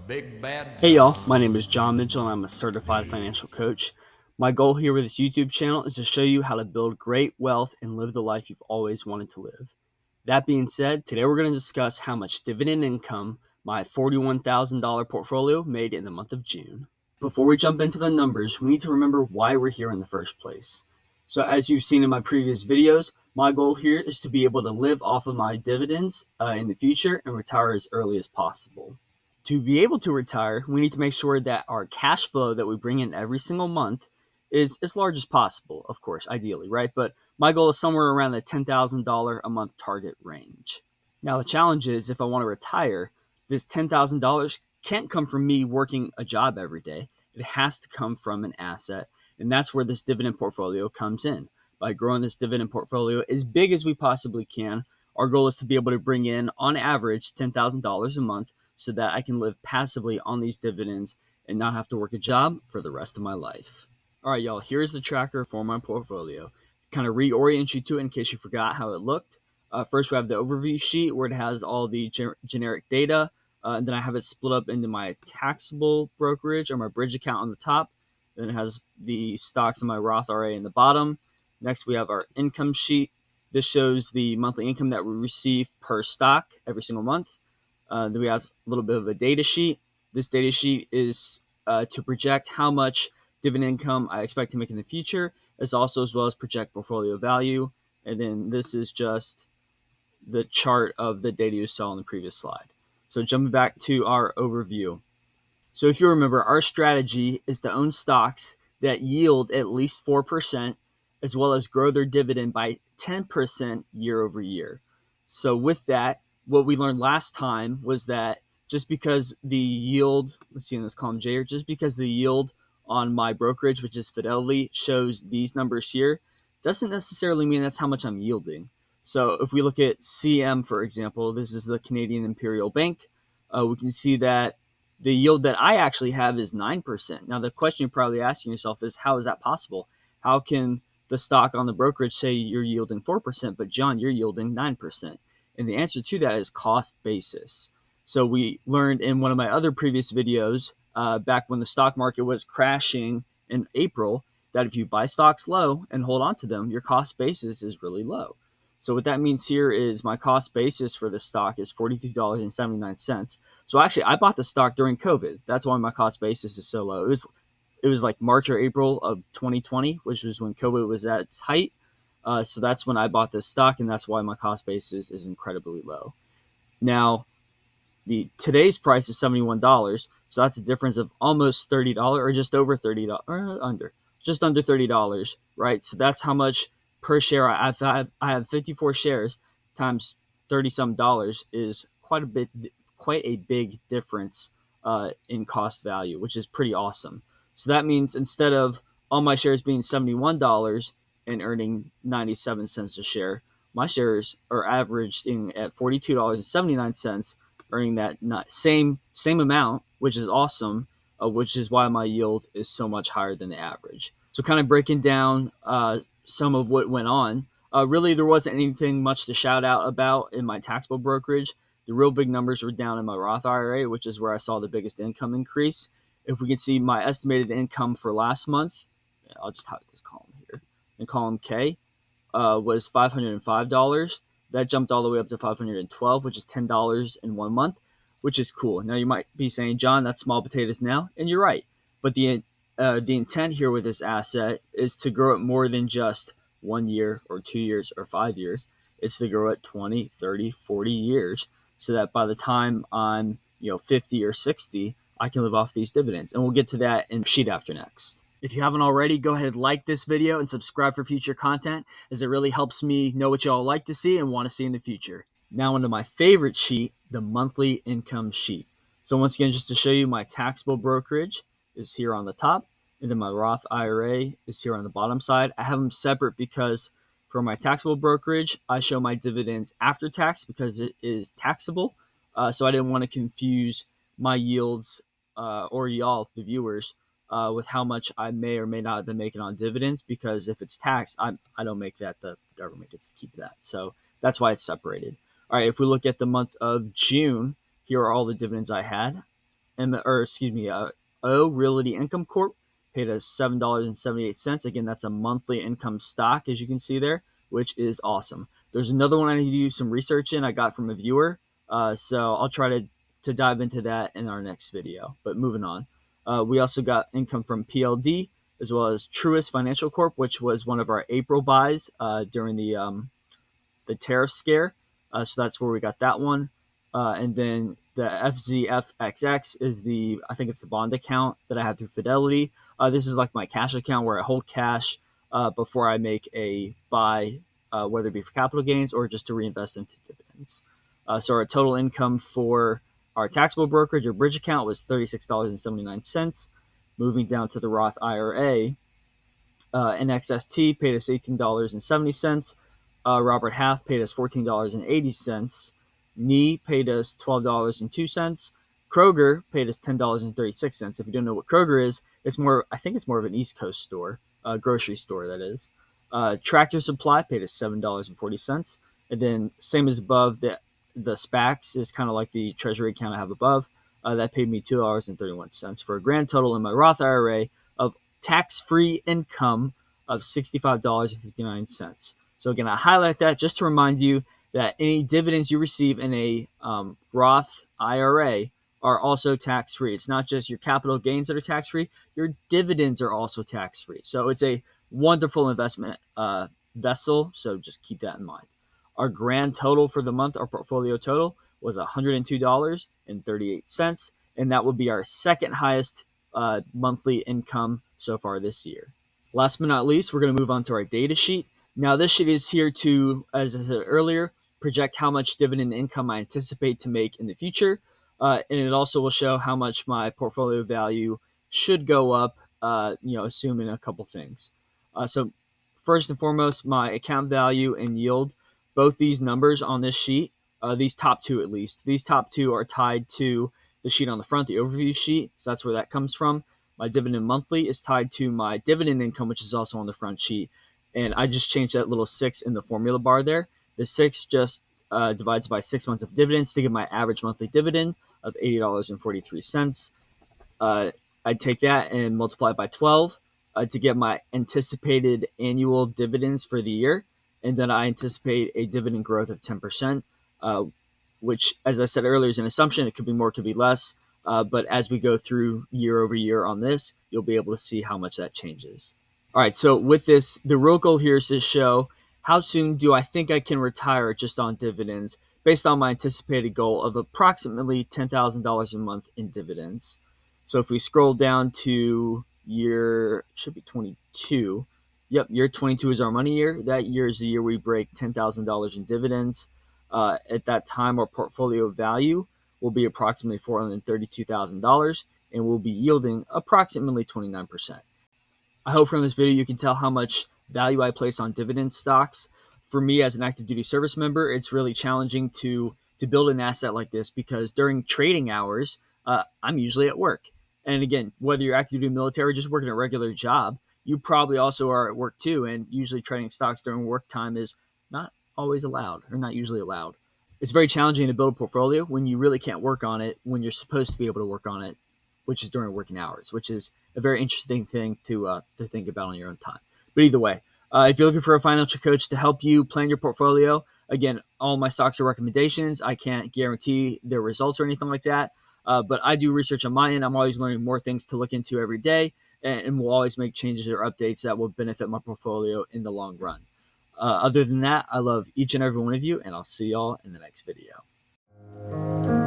big bad Hey y'all, John. my name is John Mitchell and I'm a certified financial coach. My goal here with this YouTube channel is to show you how to build great wealth and live the life you've always wanted to live. That being said, today we're going to discuss how much dividend income my $41,000 portfolio made in the month of June. Before we jump into the numbers, we need to remember why we're here in the first place. So as you've seen in my previous videos, my goal here is to be able to live off of my dividends in the future and retire as early as possible. To be able to retire, we need to make sure that our cash flow that we bring in every single month is as large as possible, of course, ideally, right? But my goal is somewhere around the $10,000 a month target range. Now, the challenge is if I want to retire, this $10,000 can't come from me working a job every day. It has to come from an asset. And that's where this dividend portfolio comes in. By growing this dividend portfolio as big as we possibly can, our goal is to be able to bring in, on average, $10,000 a month so that I can live passively on these dividends and not have to work a job for the rest of my life. All right, y'all, here's the tracker for my portfolio. Kind of reorient you to it in case you forgot how it looked. First, we have the overview sheet where it has all the generic data. And then I have it split up into my taxable brokerage or my bridge account on the top. Then it has the stocks in my Roth IRA in the bottom. Next, we have our income sheet. This shows the monthly income that we receive per stock every single month. Then we have a little bit of a data sheet. This data sheet is to project how much dividend income I expect to make in the future, as well as project portfolio value. And then this is just the chart of the data you saw on the previous slide. So jumping back to our overview. So if you remember, our strategy is to own stocks that yield at least 4%, as well as grow their dividend by 10% year over year. So with that, what we learned last time was that just because the yield, let's see in this column J here, just because the yield on my brokerage, which is Fidelity, shows these numbers here, doesn't necessarily mean that's how much I'm yielding. So if we look at CM, for example, this is the Canadian Imperial Bank, we can see that the yield that I actually have is 9%. Now, the question you're probably asking yourself is, how is that possible? How can the stock on the brokerage say you're yielding 4%, but John, you're yielding 9%? And the answer to that is cost basis. So we learned in one of my other previous videos, back when the stock market was crashing in April, that if you buy stocks low and hold on to them, your cost basis is really low. So what that means here is my cost basis for the stock is $42.79. So actually, I bought the stock during COVID. That's why my cost basis is so low. It was like March or April of 2020, which was when COVID was at its height. So that's when I bought this stock, and that's why my cost basis is incredibly low. Now, today's price is $71, so that's a difference of almost $30, or just over $30, or just under $30, right? So that's how much per share I have 54 shares times 30 some dollars is quite a big difference in cost value, which is pretty awesome. So that means instead of all my shares being $71 and earning 97 cents a share, my shares are averaging at $42.79, earning that same amount, which is awesome, which is why my yield is so much higher than the average. So kind of breaking down some of what went on, really there wasn't anything much to shout out about in my taxable brokerage. The real big numbers were down in my Roth IRA, which is where I saw the biggest income increase. If we can see my estimated income for last month, I'll just highlight this column here. In column K, was $505. That jumped all the way up to $512, which is $10 in 1 month, which is cool. Now you might be saying, John, that's small potatoes now, and you're right. But the intent here with this asset is to grow it more than just 1 year or 2 years or 5 years. It's to grow it 20, 30, 40 years so that by the time I'm 50 or 60, I can live off these dividends. And we'll get to that in sheet after next. If you haven't already, go ahead and like this video and subscribe for future content, as it really helps me know what y'all like to see and want to see in the future. Now into my favorite sheet, the monthly income sheet. So once again, just to show you, my taxable brokerage is here on the top, and then my Roth IRA is here on the bottom side. I have them separate because for my taxable brokerage, I show my dividends after tax because it is taxable. So I didn't want to confuse my yields or y'all, the viewers, with how much I may or may not have been making on dividends, because if it's taxed, I don't make that. The government gets to keep that. So that's why it's separated. All right, if we look at the month of June, here are all the dividends I had. O Realty Income Corp paid us $7.78. Again, that's a monthly income stock, as you can see there, which is awesome. There's another one I need to do some research in. I got from a viewer, so I'll try to dive into that in our next video. But moving on, we also got income from PLD as well as Truist Financial Corp, which was one of our April buys during the tariff scare. So that's where we got that one. And then the FZFXX is I think it's the bond account that I have through Fidelity. This is like my cash account where I hold cash before I make a buy, whether it be for capital gains or just to reinvest into dividends. So our total income for our taxable brokerage or bridge account was $36.79. Moving down to the Roth IRA, NXST paid us $18.70. Robert Half paid us $14.80. Knee paid us $12.02. Kroger paid us $10.36. If you don't know what Kroger is, I think it's more of an East Coast store, grocery store, that is. Tractor Supply paid us $7.40. And then same as above, the SPACs is kind of like the treasury account I have above. That paid me $2.31 for a grand total in my Roth IRA of tax-free income of $65.59. So again, I highlight that just to remind you that any dividends you receive in a Roth IRA are also tax-free. It's not just your capital gains that are tax-free. Your dividends are also tax-free. So it's a wonderful investment vessel. So just keep that in mind. Our grand total for the month, our portfolio total, was $102.38. And that would be our second highest monthly income so far this year. Last but not least, we're going to move on to our data sheet. Now, this sheet is here to, as I said earlier, project how much dividend income I anticipate to make in the future. And it also will show how much my portfolio value should go up, assuming a couple things. So first and foremost, my account value and yield, both these numbers on this sheet, these top two at least, these top two are tied to the sheet on the front, the overview sheet. So that's where that comes from. My dividend monthly is tied to my dividend income, which is also on the front sheet. And I just changed that little 6 in the formula bar there. The 6 just divides by 6 months of dividends to give my average monthly dividend of $80.43. I'd take that and multiply it by 12 to get my anticipated annual dividends for the year. And then I anticipate a dividend growth of 10%, which, as I said earlier, is an assumption. It could be more, it could be less. But as we go through year over year on this, you'll be able to see how much that changes. All right, so with this, the real goal here is to show how soon do I think I can retire just on dividends based on my anticipated goal of approximately $10,000 a month in dividends. So if we scroll down to year, should be 22. Yep, year 22 is our money year. That year is the year we break $10,000 in dividends. At that time, our portfolio value will be approximately $432,000 and will be yielding approximately 29%. I hope from this video you can tell how much value I place on dividend stocks. For me, as an active duty service member, it's really challenging to build an asset like this because during trading hours, I'm usually at work. And again, whether you're active duty military or just working a regular job, you probably also are at work too. And usually trading stocks during work time is not always allowed or not usually allowed. It's very challenging to build a portfolio when you really can't work on it when you're supposed to be able to work on it, which is during working hours, which is a very interesting thing to think about on your own time. But either way, if you're looking for a financial coach to help you plan your portfolio, again, all my stocks are recommendations. I can't guarantee their results or anything like that. But I do research on my end. I'm always learning more things to look into every day, and will always make changes or updates that will benefit my portfolio in the long run. Other than that, I love each and every one of you, and I'll see y'all in the next video.